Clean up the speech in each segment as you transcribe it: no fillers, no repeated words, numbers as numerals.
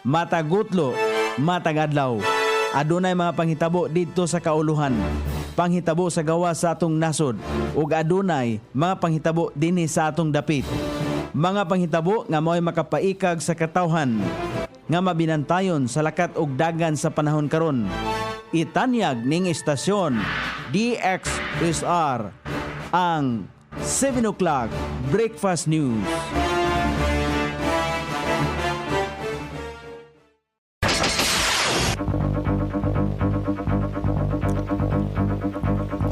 matagutlo, matagadlaw. Adunay mga panghitabo dito sa kauluhan. Panghitabo sa gawa sa atong nasod ug adunay mga panghitabo dinhi sa atong dapit. Mga panghitabo nga mo'y makapaikag sa katawhan nga mabinantayon sa lakat ug dagan sa panahon karon. Itanyag ning istasyon DXSR ang 7 o'clock Breakfast News.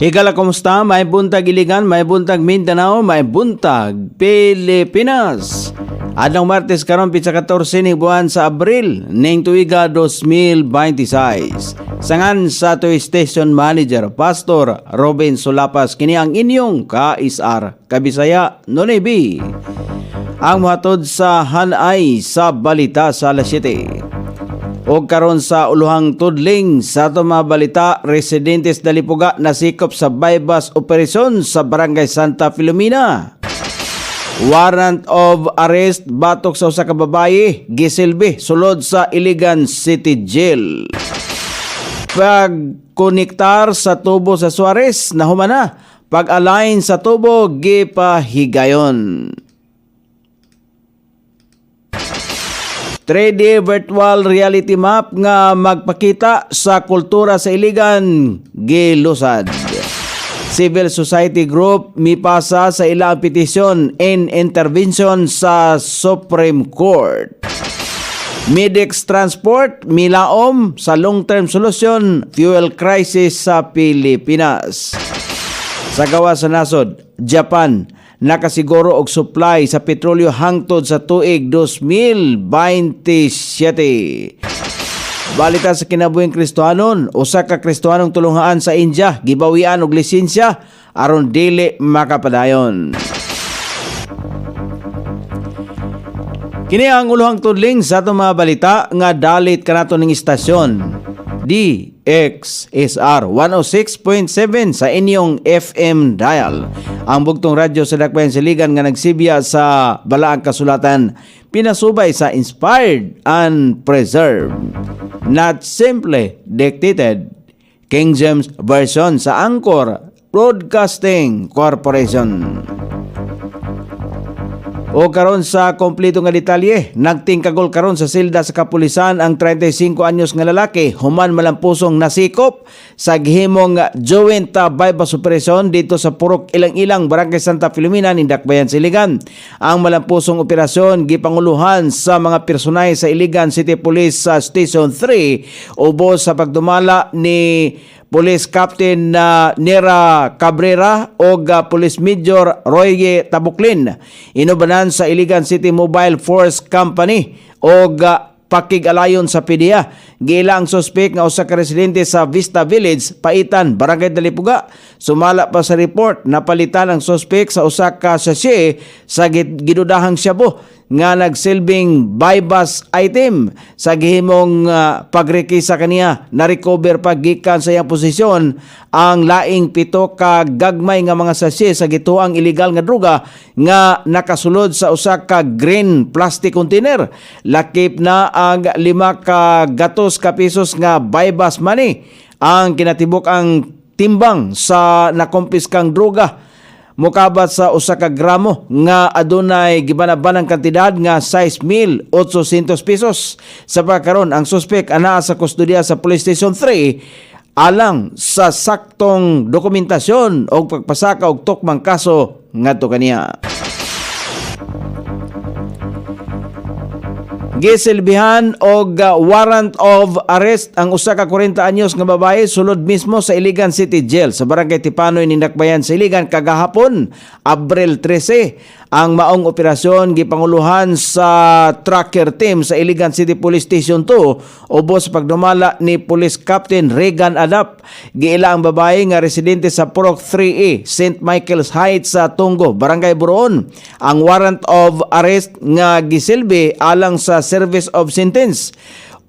Higala, kumusta? May buntag Iligan, may buntag Mindanao, may buntag Pilipinas. Adlaw Martes karon pitsa 14 ning buwan sa Abril ning tuiga 2026. Sangan sa ato station manager Pastor Robin Sulapas kini ang inyong ka-ISR Kabisaya Nonebi. Ang muhatod sa hanay sa balita sa alas 7. O karon sa uluhang tudling sa ato mga balita, residentes Dalipuga nasikop sa bypass operasyon sa Barangay Santa Filomena. Warrant of arrest batok sa usa ka babaye gisilbi sulod sa Iligan City Jail. Pagkonektar sa tubo sa Suarez nahumana, pag-align sa tubo gipahigayon. 3D virtual reality map nga magpakita sa kultura sa Iligan gilusad. Civil society group mipasa sa ilang petisyon in intervention sa Supreme Court. Midex Transport milaom sa long-term solution fuel crisis sa Pilipinas. Sa gawa sa nasod, Japan nakasiguro og supply sa petrolyo hangtod sa tuig 2027. Balita sa kinabuhing Kristohanon, usa ka Kristohanong tulunghaan sa India gibawian og lisensya aron dili makapadayon. Kini ang uluhang tudling sa atong mga balita nga dalit kanato ning istasyon DXSR 106.7 sa inyong FM dial. Ang bugtong radyo sa Dakbayan Siligan nga nagsibya sa balaang kasulatan, pinasubay sa inspired and preserved, not simply dictated. King James Version sa Anchor Broadcasting Corporation. O karon sa kompleto nga detalye, nagtingkagol karon sa silda sa kapulisan ang 35 anyos nga lalaki human malampusong nasikop sa gihimong joint bypass operation dito sa Purok Ilang-Ilang, Barangay Santa Filomena, Dakbayan Siligan. Ang malampusong operasyon gipanguluhan sa mga personay sa Iligan City Police sa Station 3 ubos sa pagdumala ni Police Captain Nera Cabrera o Police Major Roy Tabuklin. Inubanan sa Iligan City Mobile Force Company o pakig-alayon sa PDEA. Gila ang suspek nga usa ka residente sa Vista Village, Paitan, Barangay Dalipuga. Sumala pa sa report, napalitan ang suspek sa usa ka sachet sa gidudahang shabu nga nagsilbing bypass item. Sa gihimong pagrekisa kaniya, na-recover gikan sa iyang posisyon ang laing 7 ka gagmay nga mga sachet sa gituang illegal nga droga nga nakasulod sa usa ka green plastic container. Lakip na ang 5 ka gatos ka pesos nga bypass money. Ang kinatibok ang timbang sa nakumpiskang droga mukabat sa usa ka gramo nga adunay gibanabanang kantidad nga 6,800 pesos. Sa pagkaron, ang suspek anaa sa kustodiya sa Police Station 3 alang sa saktong dokumentasyon o pagpasaka og tukmang kaso ngadto kaniya. Gisilbihan og warrant of arrest ang usa ka 40 anyos nga babae sulod mismo sa Iligan City Jail sa Barangay Tipanoy ni Dakbayan sa Iligan kagahapon, Abril 13. Ang maong operasyon gipanguluhan sa tracker team sa Iligan City Police Station 2 ubos sa pagdumala ni Police Captain Regan Adap. Giila ang babae nga residente sa Purok 3A, St. Michael's Heights sa Tunggo, Barangay Buroon. Ang warrant of arrest nga gisilbi alang sa service of sentence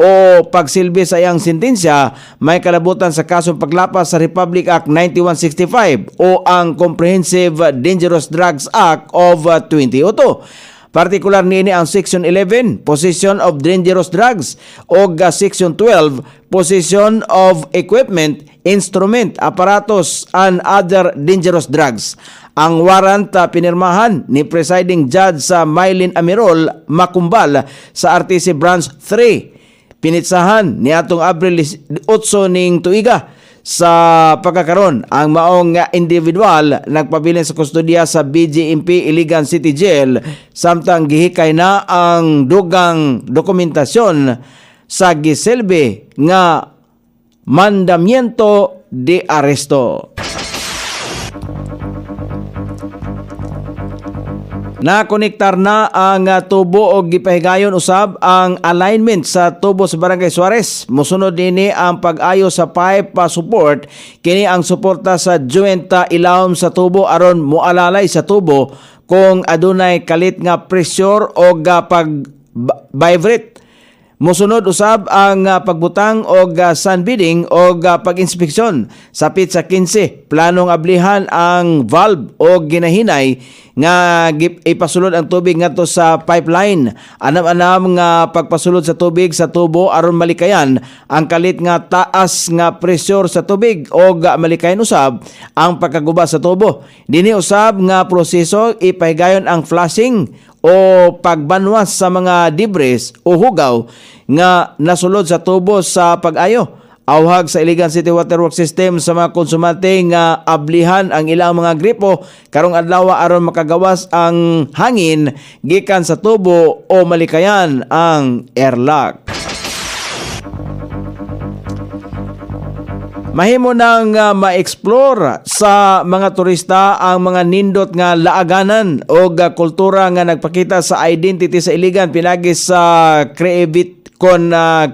o pagsilbi sa iyang sentensya may kalabutan sa kasong paglapas sa Republic Act 9165 o ang Comprehensive Dangerous Drugs Act of 2002. Partikular niini ang Section 11, Possession of Dangerous Drugs, o Section 12, Possession of Equipment, Instrument, Apparatus, and Other Dangerous Drugs. Ang warrant pinirmahan ni Presiding Judge sa Mylene Amirol Macumbal sa RTC Branch 3. Pinitsahan ni atong Abril 8 ning tuiga. Sa pagkakaroon, ang maong individual nagpabilin sa kustodiya sa BGMP Iligan City Jail samtang gihikay na ang dugang dokumentasyon sa giselbe nga mandamiento de arresto. Nakonektar na ang tubo o gipahigayon usab ang alignment sa tubo sa Barangay Suarez. Musunod nini ang pag-ayo sa pipe support. Kini ang suporta sa joint ilawom sa tubo aron mualalay sa tubo kung adunay kalit nga pressure o pag-vibrate. Musunod usab ang pagbutang o sunbeading o pag-inspeksyon. Sapit sa 15, planong ablihan ang valve o ginahinay nga ipasulod ang tubig ngadto sa pipeline. Anam-anam nga pagpasulod sa tubig sa tubo aron malikayan ang kalit nga taas nga pressure sa tubig o malikayan usab ang pagkaguba sa tubo. Dinhi usab nga proseso ipahigayon ang flushing o pagbanwas sa mga debris o hugaw nga nasulod sa tubo sa pag-ayo. Awhag sa Iligan City Water Works System sa mga konsumante nga ablihan ang ilang mga gripo karong adlaw aron makagawas ang hangin gikan sa tubo o malikayan ang airlock. Mahimo nang ma-explore sa mga turista ang mga nindot nga laaganan o kultura nga nagpakita sa identity sa Iligan pinagi sa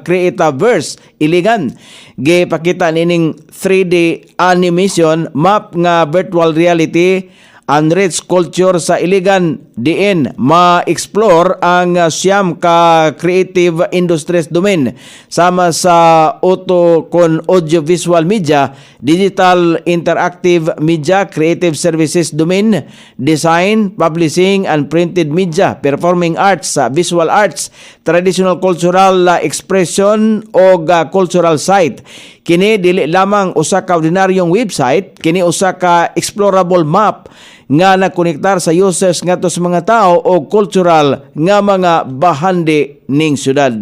Creativerse Iligan. Gipakita nining 3D animation map nga virtual reality unrich culture sa Iligan diin ma-explore ang siyam ka creative industries domain sama sa auto kon audiovisual media, digital interactive media, creative services domain, design, publishing and printed media, performing arts, visual arts, traditional cultural expression o cultural site. Kini dili lamang usa ka ordinaryong website, kini usa ka explorable map nga nagkonektar sa users ngadto sa mga tao o cultural nga mga bahandi ning syudad.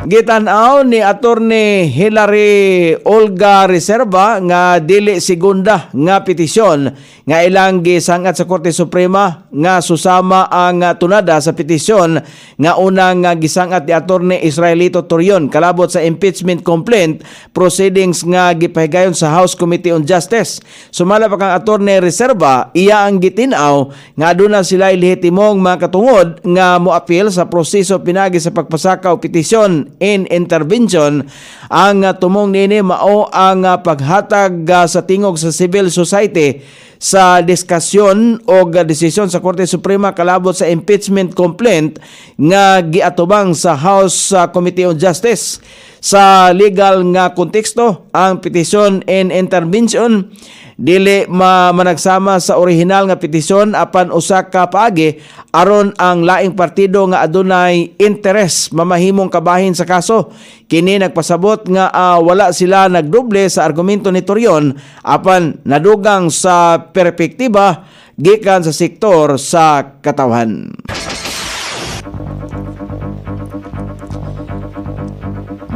Gitan-aw ni Attorney Hilary Olga Reserva nga dili segunda nga petisyon nga ilang gisangat sa Korte Suprema nga susama ang tunada sa petisyon nga unang gisangat ni Attorney Israelito Torion kalabot sa impeachment complaint proceedings nga gipahigayon sa House Committee on Justice. Sumala pa kang Attorney Reserva, iya ang gitin-aw nga aduna sila lehitimong mga katungod nga moapil sa proseso pinagi sa pagpasaka o petisyon in intervention. Ang tumong nini mao ang paghatag sa tingog sa civil society sa diskusyon o desisyon sa Korte Suprema kalabot sa impeachment complaint nga giatubang sa House Committee on Justice. Sa legal nga konteksto, ang petition in intervention dili managsama sa orihinal nga petisyon apan usa ka paagi aron ang laing partido nga adunay interes mamahimong kabahin sa kaso. Kini nagpasabot nga wala sila nagdoble sa argumento ni Torion apan nadugang sa perspektiba gikan sa sektor sa katawhan.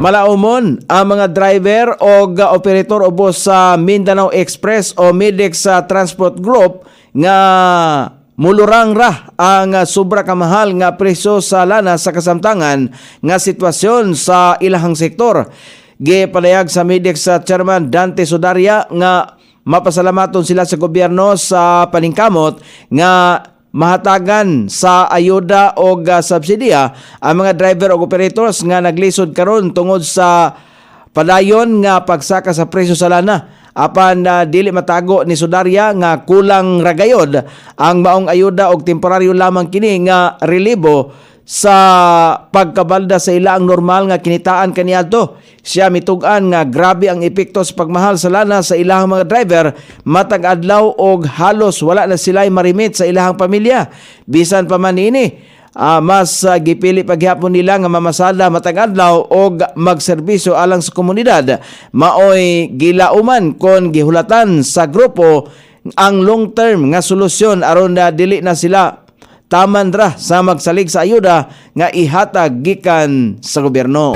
Malaumon ang mga driver o operator ubos sa Mindanao Express o Midex Transport Group nga mulurang ra ang sobra kamahal nga presyo sa lana sa kasamtangan nga sitwasyon sa ilahang sektor. Gipalayag sa Midex Chairman Dante Sodaria nga mapasalamaton sila sa gobyerno sa paningkamot nga mahatagan sa ayuda o subsidiya ang mga driver o operators nga naglisod karon tungod sa padayon nga pagsaka sa presyo sa lana. Apan dili matago ni Sodaria nga kulang ragayod ang maong ayuda og temporaryo lamang kini nga relibo sa pagkabalda sa ilaang normal nga kinitaan kaniadto. Siya mitug-an nga grabe ang epekto sa pagmahal sa lana sa ilahang mga driver matag adlaw og halos wala na sila'y marimit sa ilahang pamilya. Bisan pa man ini, mas gipili paghapon nila nga mamasada matag adlaw og magserbisyo alang sa komunidad. Maoy gilauman kon gihulatan sa grupo ang long term nga solusyon aron na dili na sila taman ra sa magsalig sa ayuda nga ihatag gikan sa gobyerno.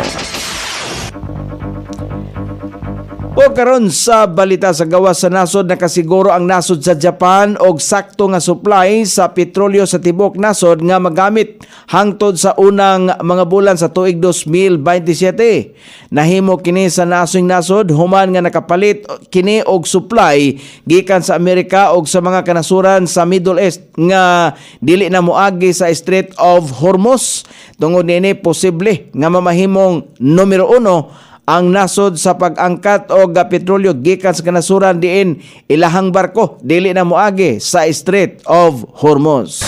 O karon sa balita sa gawas sa nasod, nakasiguro ang nasod sa Japan og sakto nga supply sa petrolyo sa tibok nasod nga magamit hangtod sa unang mga bulan sa tuig 2027. Nahimo kini sa nasod human nga nakapalit kini og supply gikan sa Amerika og sa mga kanasuran sa Middle East nga dili na moagi sa Strait of Hormuz. Tungod nini posible nga mamahimong numero 1 ang nasod sa pag-angkat og petrolyo gikan sa kanasuran diin ilahang barko dili na moagi sa Strait of Hormuz.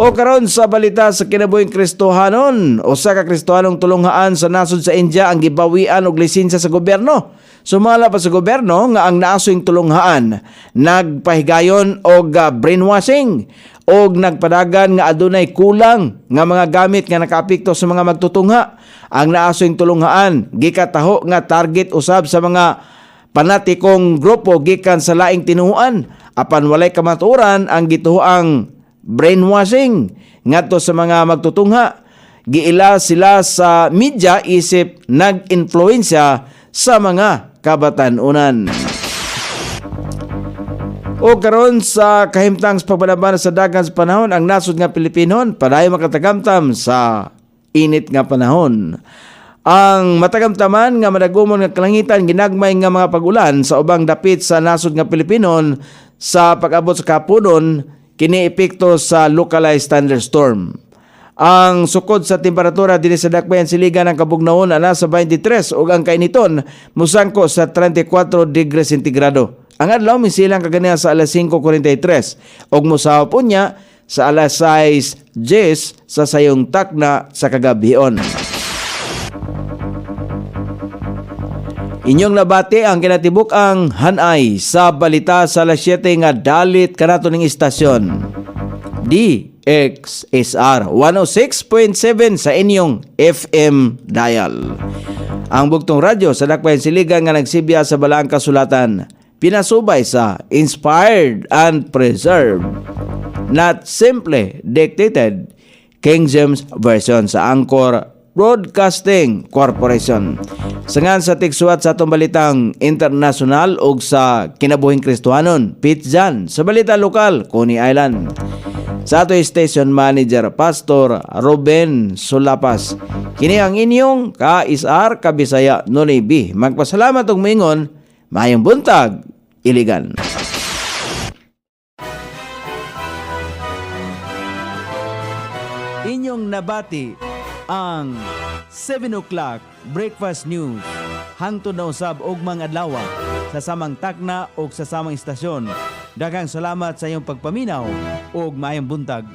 O karon sa balita sa kinabuhing Kristohanon, usa ka Kristohanong tulonghaan sa nasod sa India ang gibawian og lisensya sa gobyerno. Sumala pa sa gobyerno nga ang naasoing tulonghaan nagpahigayon og brainwashing og nagpadagan nga adunay kulang nga mga gamit nga nakaapekto sa mga magtutungha. Ang naasoing tulonghaan gikataho nga target usab sa mga panatikong grupo gikan sa laing tinuhuan apan walay kamatuoran ang gituoang brainwashing ngadto sa mga magtutungha. Giila sila sa media isip nag-influensya sa mga kabatan-unan. O karon sa kahimtang sa pagbalaban sa dagan sa panahon, ang nasod nga Pilipinon padayon makatagamtam sa init nga panahon. Ang matagamtaman nga madagumon nga kalangitan ginagmay nga mga pag-ulan sa ubang dapit sa nasod nga Pilipinon sa pag-abot sa kapunon kini epekto sa localized thunderstorm. Ang sukod sa temperatura dinhi sa dakbayan siligan ng kabugnaon ana sa 23 ug ang kainiton musangko sa 34 degrees sentigrado. Ang adlaw misilang kagania sa alas 5:43 ug mosaw unya sa alas 6:10 sa sayong takna sa kagabihon. Inyong nabati ang kinatibuk ang hanay sa balita sa alas 7 nga dalit kanato ning istasyon. DXSR 106.7 sa inyong FM dial. Ang bugtong radyo sa dakbayan siligan nga nagsibya sa balaang kasulatan, pinasubay sa inspired and preserved, not simply dictated, King James Version sa Anchor Broadcasting Corporation. Sangan sa tiksuat sa atong balitang international ug sa kinabuhing Kristohanon, Pitjan sa balita lokal, Coney Island. Sa ato station manager Pastor Ruben Sulapas. Kini ang inyong ka-isar kabisaya Nonibi. Magpasalamat og moingon, maayong buntag, Iligan. Inyong nabati ang 7 o'clock breakfast news hangtod na usab og mga adlaw sa samang takna o sa samang istasyon. Daghang salamat sa iyong pagpaminaw ug maayong buntag.